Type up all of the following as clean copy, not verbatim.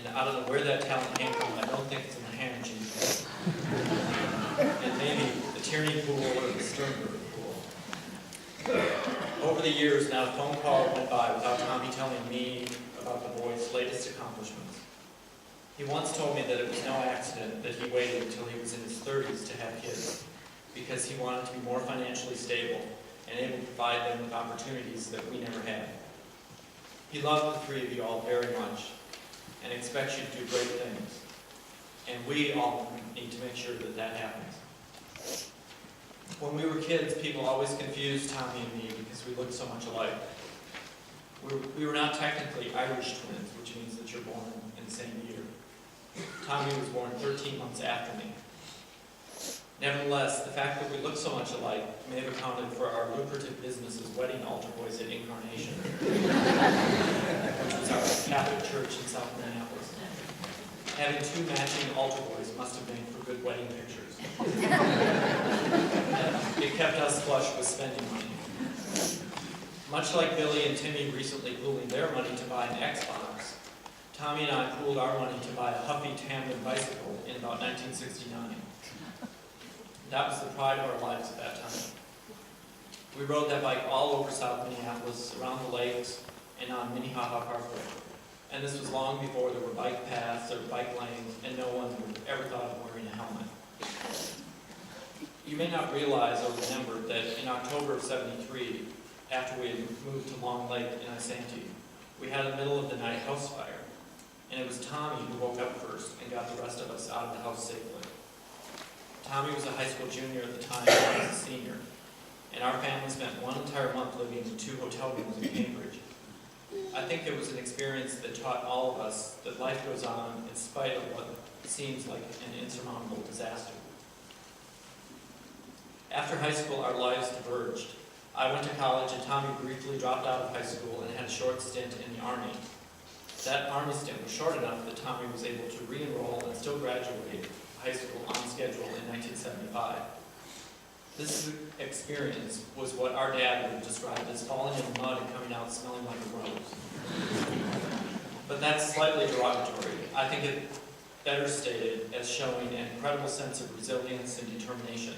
And I don't know where that talent came from. I don't think it's in the Hanna genes. And maybe the Tierney pool or the Sternberg pool. Over the years, not a phone call went by without Tommy telling me about the boy's latest accomplishments. He once told me that it was no accident that he waited until he was in his 30s to have kids, because he wanted to be more financially stable and able to provide them with opportunities that we never had. He loved the three of you all very much and expects you to do great things. And we all need to make sure that that happens. When we were kids, people always confused Tommy and me because we looked so much alike. We were not technically Irish twins, which means that you're born in the same year. Tommy was born 13 months after me. Nevertheless, the fact that we look so much alike may have accounted for our lucrative business as wedding altar boys at Incarnation, which was our Catholic church in South Minneapolis. Having two matching altar boys must have made for good wedding pictures. It kept us flush with spending money. Much like Billy and Timmy recently pooling their money to buy an Xbox, Tommy and I pooled our money to buy a Huffy Tamlin bicycle in about 1969. That was the pride of our lives at that time. We rode that bike all over South Minneapolis, around the lakes, and on Minnehaha Parkway. And this was long before there were bike paths or bike lanes, and no one would ever thought of wearing a helmet. You may not realize or remember that in October of '73, after we had moved to Long Lake in Isanti, we had a middle of the night house fire. And it was Tommy who woke up first and got the rest of us out of the house safely. Tommy was a high school junior at the time, and I was a senior. And our family spent one entire month living in 2 hotel rooms in Cambridge. I think it was an experience that taught all of us that life goes on in spite of what seems like an insurmountable disaster. After high school, our lives diverged. I went to college and Tommy briefly dropped out of high school and had a short stint in the Army. That Army stint was short enough that Tommy was able to re-enroll and still graduate high school on schedule in 1975. This experience was what our dad would have described as falling in the mud and coming out smelling like a rose. But that's slightly derogatory. I think it better stated as showing an incredible sense of resilience and determination,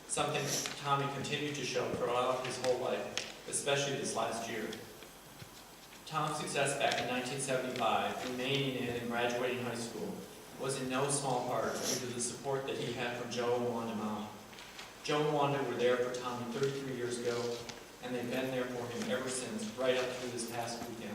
something Tommy continued to show throughout his whole life, especially this last year. Tom's success back in 1975, remaining in and graduating high school, was in no small part due to the support that he had from Joe and Wanda Mom. Joe and Wanda were there for Tommy 33 years ago, and they've been there for him ever since, right up through this past weekend.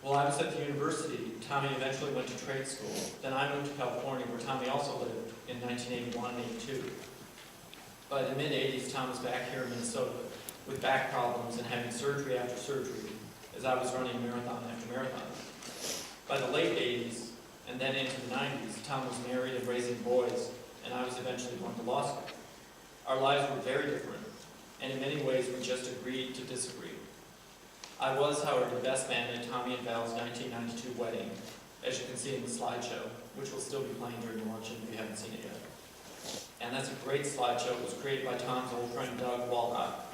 While I was at the university, Tommy eventually went to trade school. Then I moved to California, where Tommy also lived in 1981 and 82. By the mid-'80s, Tom was back here in Minnesota with back problems and having surgery after surgery as I was running marathon after marathon. By the late 80s, and then into the 90s, Tom was married and raising boys, and I was eventually going to law school. Our lives were very different, and in many ways we just agreed to disagree. I was, however, the best man at Tommy and Val's 1992 wedding, as you can see in the slideshow, which will still be playing during lunch if you haven't seen it yet. And that's a great slideshow. It was created by Tom's old friend Doug Walcott.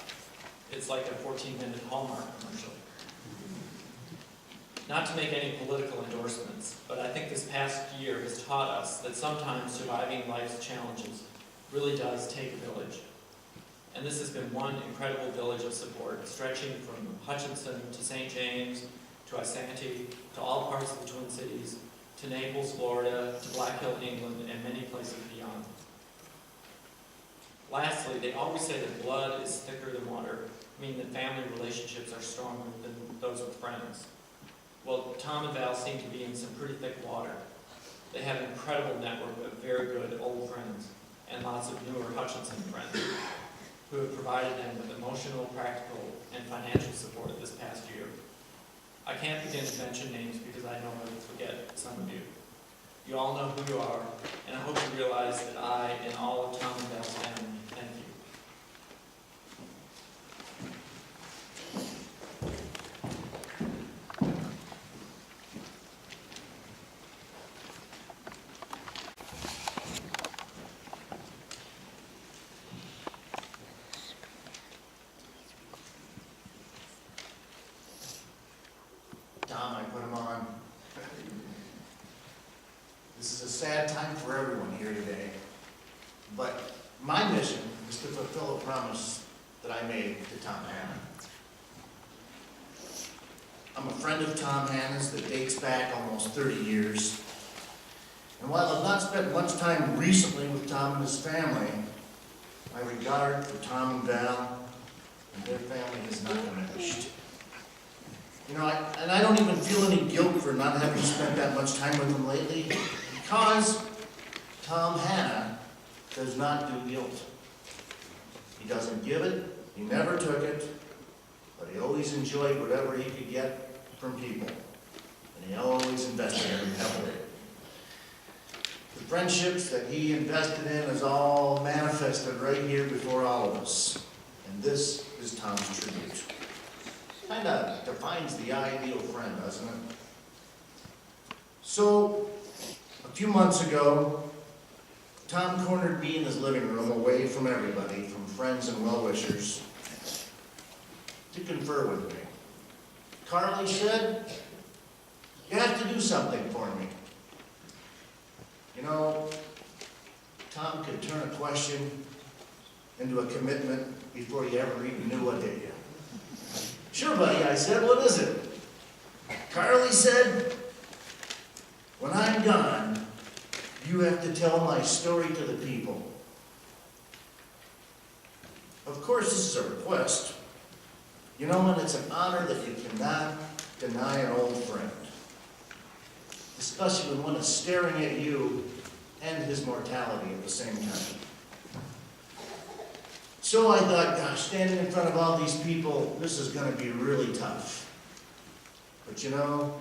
It's like a 14-minute Hallmark commercial. Not to make any political endorsements, but I think this past year has taught us that sometimes surviving life's challenges really does take a village. And this has been one incredible village of support, stretching from Hutchinson to St. James, to Isanti, to all parts of the Twin Cities, to Naples, Florida, to Black Hill, England, and many places beyond. Lastly, they always say that blood is thicker than water, meaning that family relationships are stronger than those with friends. Well, Tom and Val seem to be in some pretty thick water. They have an incredible network of very good old friends and lots of newer Hutchinson friends who have provided them with emotional, practical, and financial support this past year. I can't begin to mention names because I know I will forget some of you. You all know who you are, and I hope you realize that I and all of Tom and Val's family thank you. Tom, I put them on. This is a sad time for everyone here today, but my mission is to fulfill a promise that I made to Tom Hanna. I'm a friend of Tom Hanna's that dates back almost 30 years. And while I've not spent much time recently with Tom and his family, my regard for Tom and Val and their family has not diminished. You know, I don't even feel any guilt for not having spent that much time with them lately, because Tom Hanna does not do guilt. He doesn't give it, he never took it, but he always enjoyed whatever he could get from people. And he always invested in them heavily. The friendships that he invested in is all manifested right here before all of us. And this is Tom's tribute. Kind of defines the ideal friend, doesn't it? So, a few months ago, Tom cornered me in his living room away from everybody, from friends and well-wishers, to confer with me. Carly said, "You have to do something for me." You know, Tom could turn a question into a commitment before you ever even knew what hit you. "Sure, buddy," I said, "what is it?" Carly said, "When I'm gone, you have to tell my story to the people." Of course, this is a request. You know, and it's an honor that you cannot deny an old friend, especially when one is staring at you and his mortality at the same time. So I thought, gosh, standing in front of all these people, this is going to be really tough. But you know,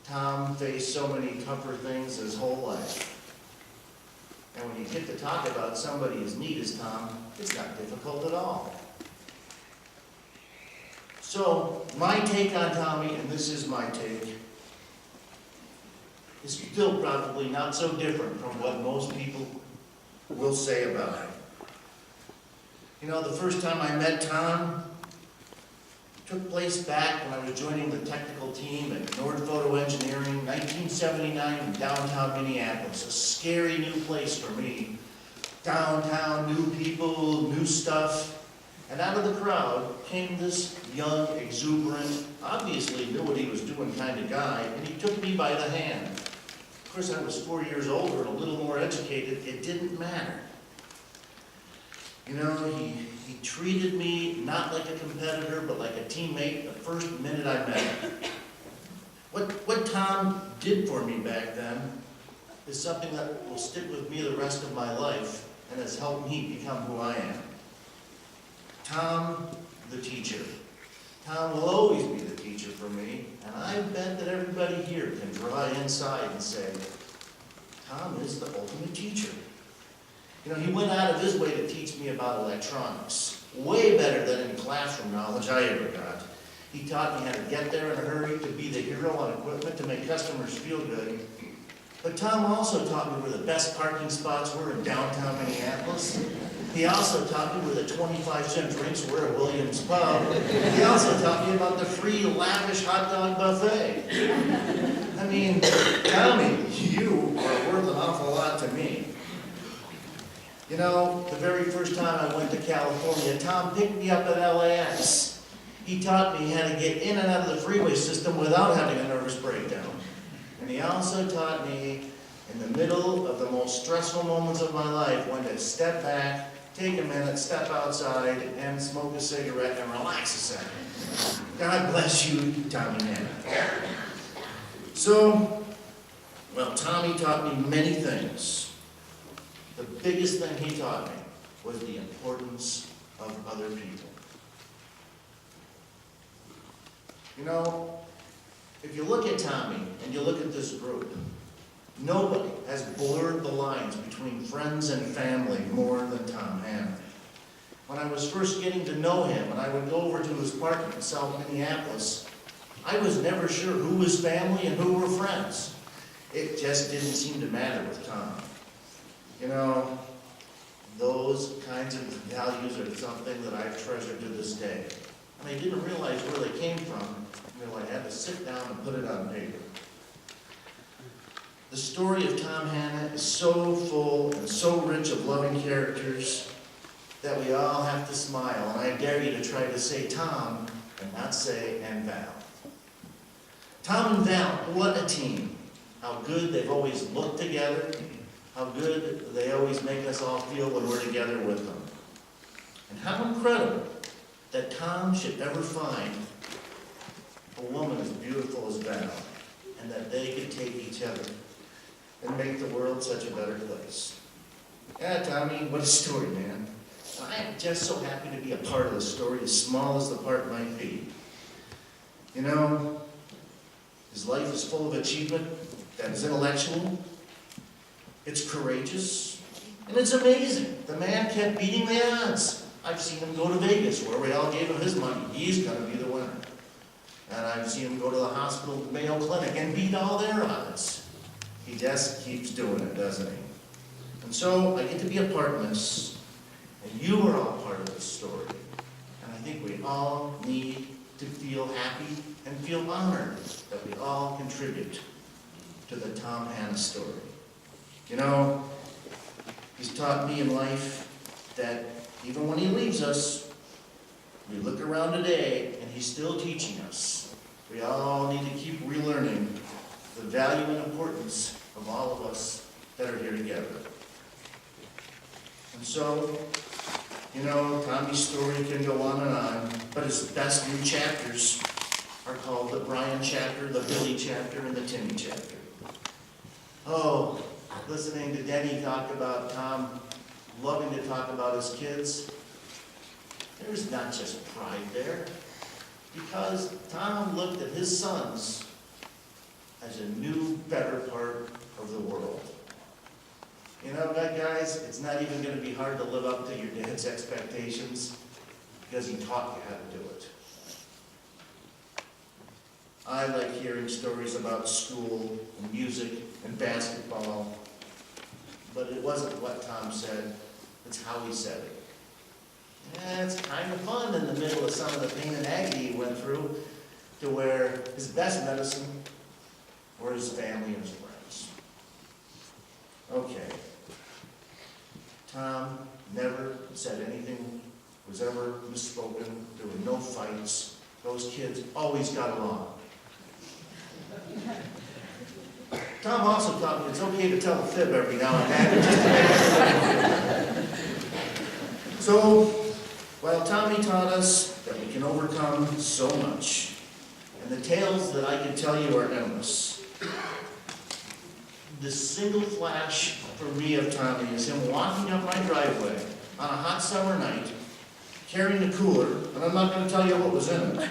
Tom faced so many tougher things his whole life. And when you get to talk about somebody as neat as Tom, it's not difficult at all. So, my take on Tommy, and this is my take, is still probably not so different from what most people will say about him. You know, the first time I met Tom took place back when I was joining the technical team at Nord Photo Engineering, 1979 in downtown Minneapolis, a scary new place for me. Downtown, new people, new stuff. And out of the crowd came this young, exuberant, obviously knew what he was doing kind of guy, and he took me by the hand. Of course, I was 4 years older and a little more educated. It didn't matter. You know, he treated me not like a competitor, but like a teammate the first minute I met him. What Tom did for me back then is something that will stick with me the rest of my life and has helped me become who I am. Tom, the teacher. Tom will always be the teacher for me, and I bet that everybody here can draw inside and say, Tom is the ultimate teacher. You know, he went out of his way to teach me about electronics, way better than any classroom knowledge I ever got. He taught me how to get there in a hurry, to be the hero on equipment, to make customers feel good. But Tom also taught me where the best parking spots were in downtown Minneapolis. He also taught me where the 25-cent drinks were at Williams Pub. He also taught me about the free, lavish hot dog buffet. I mean, Tommy, you are worth an awful lot to me. You know, the very first time I went to California, Tom picked me up at LAX. He taught me how to get in and out of the freeway system without having a nervous breakdown. And he also taught me, in the middle of the most stressful moments of my life, when to step back, take a minute, step outside, and smoke a cigarette and relax a second. God bless you, Tommy Hanna. So, well, Tommy taught me many things. The biggest thing he taught me was the importance of other people. You know, if you look at Tommy and you look at this group, nobody has blurred the lines between friends and family more than Tom Hanna. When I was first getting to know him and I would go over to his apartment in South Minneapolis, I was never sure who was family and who were friends. It just didn't seem to matter with Tom. You know, those kinds of values are something that I've treasured to this day. and I didn't realize where they came from until I had to sit down and put it on paper. The story of Tom Hanna is so full and so rich of loving characters that we all have to smile, and I dare you to try to say Tom and not say and Val. Tom and Val, what a team. How good they've always looked together, how good they always make us all feel when we're together with them. And how incredible that Tom should ever find a woman as beautiful as Val, and that they could take each other and make the world such a better place. Yeah, Tommy, what a story, man. I am just so happy to be a part of the story, as small as the part might be. You know, his life is full of achievement that is intellectual, it's courageous, and it's amazing. The man kept beating the odds. I've seen him go to Vegas, where we all gave him his money. He's going to be the winner. And I've seen him go to the hospital, the Mayo Clinic, and beat all their odds. He just keeps doing it, doesn't he? And so I get to be a part of this, and you are all part of this story. And I think we all need to feel happy and feel honored that we all contribute to the Tom Hanna story. You know, he's taught me in life that even when he leaves us, we look around today and he's still teaching us. We all need to keep relearning the value and importance of all of us that are here together. And so, you know, Tommy's story can go on, but his best new chapters are called the Brian chapter, the Billy chapter, and the Timmy chapter. Oh, listening to Denny talk about Tom loving to talk about his kids, there's not just pride there, because Tom looked at his sons as a new, better part of the world. You know what, guys? It's not even going to be hard to live up to your dad's expectations because he taught you how to do it. I like hearing stories about school and music and basketball, but it wasn't what Tom said, it's how he said it. Yeah, it's kind of fun in the middle of some of the pain and agony he went through to where his best medicine were his family and his friends. Okay. Tom never said anything was ever misspoken. There were no fights. Those kids always got along. Tom also taught me it's okay to tell a fib every now and then, just to make everybody feel. So, while Tommy taught us that we can overcome so much, and the tales that I can tell you are endless, the single flash for me of Tommy is him walking up my driveway on a hot summer night, carrying a cooler, and I'm not going to tell you what was in it,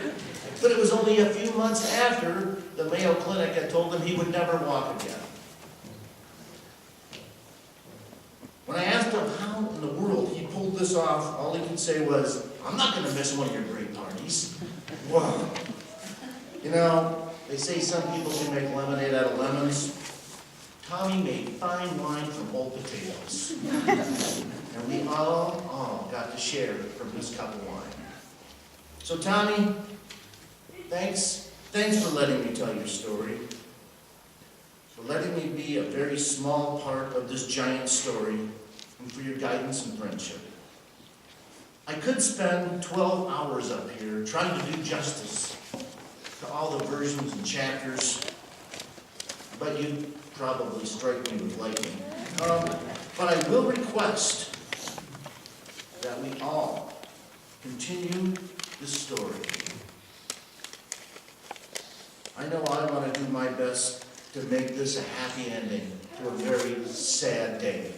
but it was only a few months after the Mayo Clinic had told him he would never walk again. When I asked him how in the world he pulled this off, all he could say was, "I'm not going to miss one of your great parties." Wow. You know, they say some people can make lemonade out of lemons. Tommy made fine wine from old potatoes. And we all got to share from his cup of wine. So Tommy, thanks for letting me tell your story. For letting me be a very small part of this giant story, and for your guidance and friendship. I could spend 12 hours up here trying to do justice to all the versions and chapters, but you'd probably strike me with lightning. But I will request that we all continue this story. I know I want to do my best to make this a happy ending to a very sad day.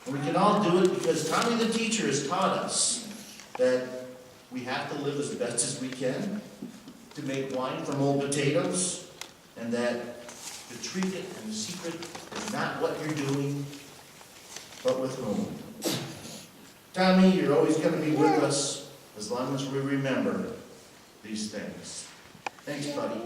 And we can all do it because Tommy the teacher has taught us that we have to live as best as we can, to make wine from old potatoes, and that the trinket and the secret is not what you're doing, but with whom. Tommy, you're always going to be with us as long as we remember these things. Thanks, buddy.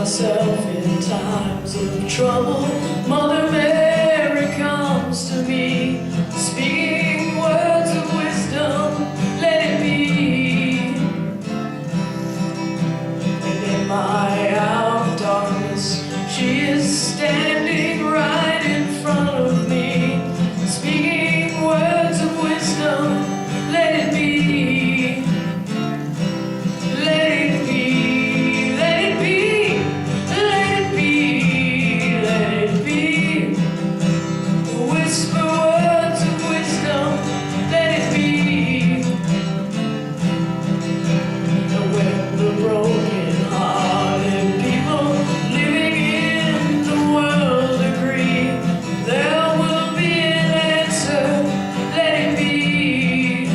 myself in times of trouble, Mother Mary comes to me, speaking words of wisdom, let it be. And in my hour of darkness, she is standing right in front of me, speaking words of wisdom, let it be. Let it be, let it be, let it be, let it be. Whisper words of wisdom, let it be. And when the broken-hearted people living in the world agree, there will be an answer, let it be.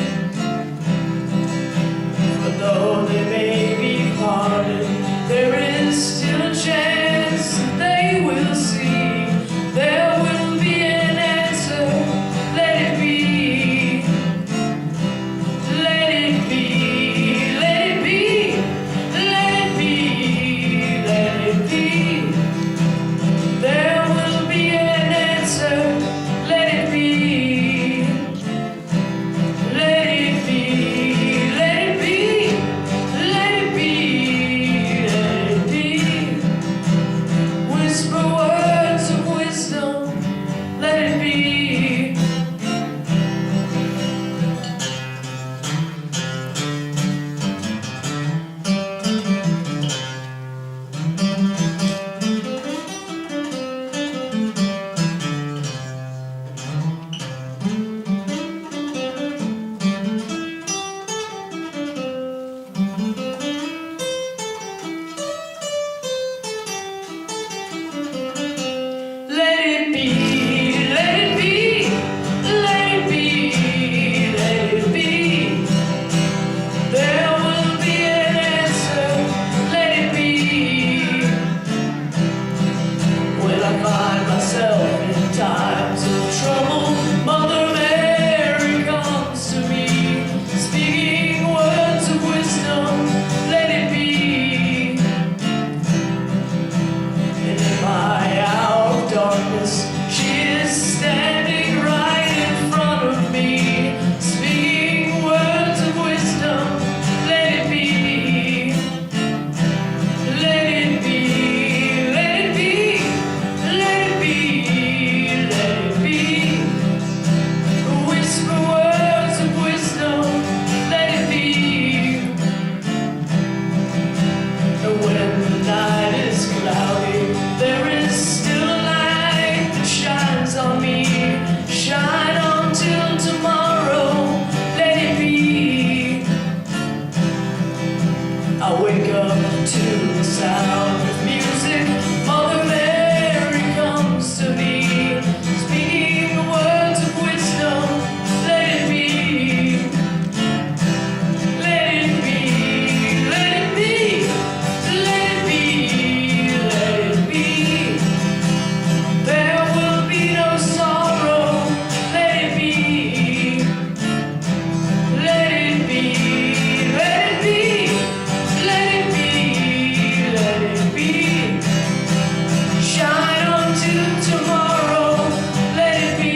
But though they may be parted, there is still a chance that they will see. There will be an answer, let it be. Let it be, let it be, let it be, let it be. There will be an answer, let it be. Let it be, let it be, let it be, let it be. Whisper words of wisdom, let it be. Let it be, let it be, let it be, let it be. There will be an answer, let it be. When I find myself in times of trouble, Mother Mary comes to me, speaking words of wisdom, let it be. And in my hour of darkness, she is standing right in front of me, speaking words of wisdom, let it be. Let it be, let it be, let it be, let it be. Whisper words of wisdom, let it be. And when the night is cloudy, there is still a light that shines on me. Shine on till tomorrow, let it be. I wake up to the sound of music. Mother Mary comes to me, speaking words of wisdom, let it be. Let it be, let it be, let it be, let it be. There will be no sorrow, let it be. Let it be, let it be, let it be, let it be. Shine on to tomorrow, let it be.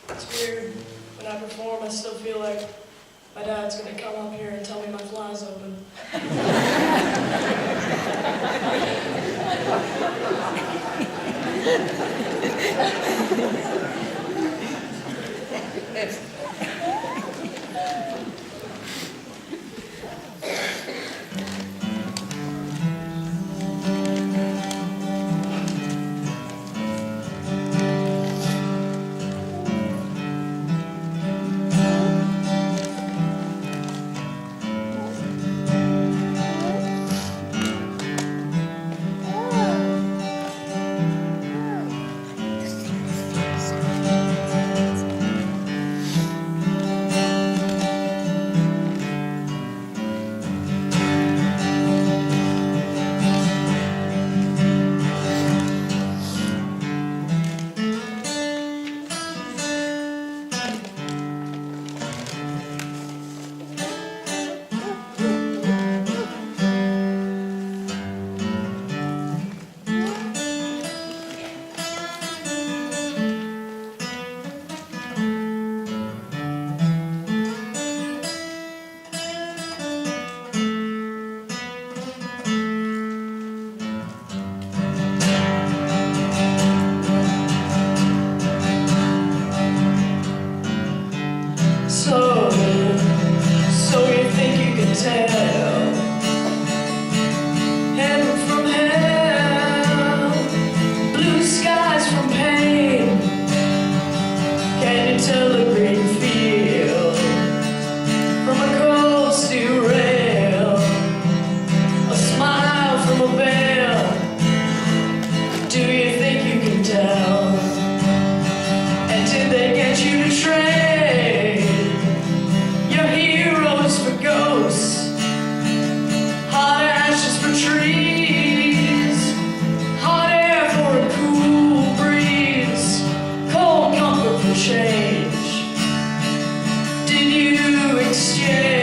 It's weird. When I perform, I still feel like my dad's gonna come up here and tell me my fly's open. tell? Heaven from hell, blue skies from pain. Can you tell the green field from a cold steel rail? A smile from a veil. Do you think you can tell? And did they get you to trade your heroes for ghosts? Hot ashes for trees, hot air for a cool breeze, cold comfort for change. Did you exchange